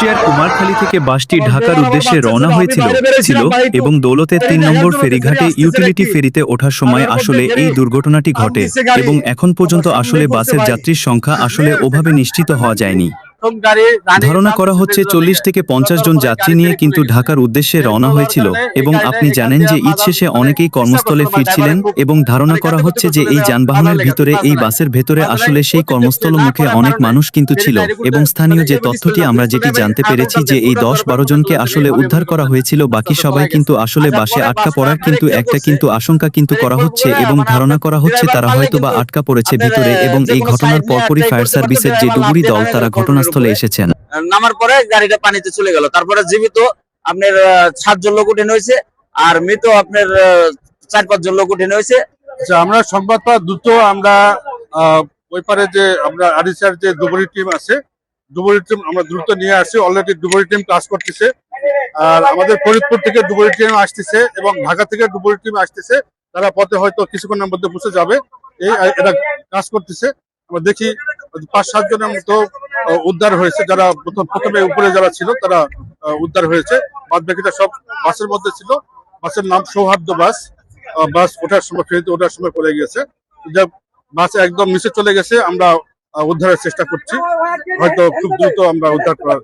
কুষ্টিয়ার কুমারখালী থেকে বাসটি ঢাকার উদ্দেশ্যে রওনা হয়েছিল এবং দৌলতের ৩ নম্বর ফেরিঘাটে ইউটিলিটি ফেরিতে ওঠার সময় আসলে এই দুর্ঘটনাটি ঘটে এবং এখন পর্যন্ত আসলে বাসের যাত্রীর সংখ্যা আসলে ওভাবে নিশ্চিত হওয়া যায়নি। ধারণা করা হচ্ছে ৪০ থেকে ৫০ জন যাত্রী নিয়ে কিন্তু ঢাকার উদ্দেশ্যে রওনা হয়েছিল এবং আপনি জানেন যে ঈদ শেষে অনেকেই কর্মস্থলে ফিরছিলেন এবং ধারণা করা হচ্ছে যে এই যানবাহনের ভিতরে এই বাসের ভেতরে আসলে সেই কর্মস্থল মুখে অনেক মানুষ কিন্তু ছিল এবং স্থানীয় যে তথ্যটি আমরা যেটি জানতে পেরেছি যে এই ১০-১২ জনকে আসলে উদ্ধার করা হয়েছিল, বাকি সবাই কিন্তু আসলে বাসে আটকা পড়ার কিন্তু একটা কিন্তু আশঙ্কা কিন্তু করা হচ্ছে এবং ধারণা করা হচ্ছে তারা হয়তোবা আটকা পড়েছে ভিতরে এবং এই ঘটনার পরপরই ফায়ার সার্ভিসের যে ডুবুরি দল তারা ঘটনাস্থলে এসেছেন। নামার পরে গাড়িটা পানিতে চলে গেল। তারপরে জীবিত আপনার ৭ জন লোক উঠে হয়েছে আর মৃত আপনার ৪-৫ জন লোক উঠে হয়েছে। আমরা সংবাদ পাওয়া দ্রুত আমরা ওই পারে যে আমরা আরিসার যে ডুবুরি টিম আছে, ডুবুরি টিম আমরা দ্রুত নিয়ে আসি। অলরেডি ডুবুরি টিম কাজ করতেছে আর আমাদের ফরিদপুর থেকে ডুবুরি টিম আসতেছে এবং ঢাকা থেকে ডুবুরি টিম আসতেছে। তারা পথে হয়তো কিছুক্ষণের মধ্যে পৌঁছে যাবে, এরা কাজ করতেছে। আমরা দেখি ৫-৭ জনের মতো উদ্ধার হয়েছে, যারা প্রথমে উপরে যারা ছিল তারা উদ্ধার হয়েছে। বাদ বাকিটা সব বাসের মধ্যে ছিল। বাসের নাম সৌহার্দ্য বাস। বাস ওঠার সময় ফেরিতে ওঠার সময় পড়ে গিয়েছে, বাস একদম নিচে চলে গেছে। আমরা উদ্ধারের চেষ্টা করছি, হয়তো খুব দ্রুত আমরা উদ্ধার করার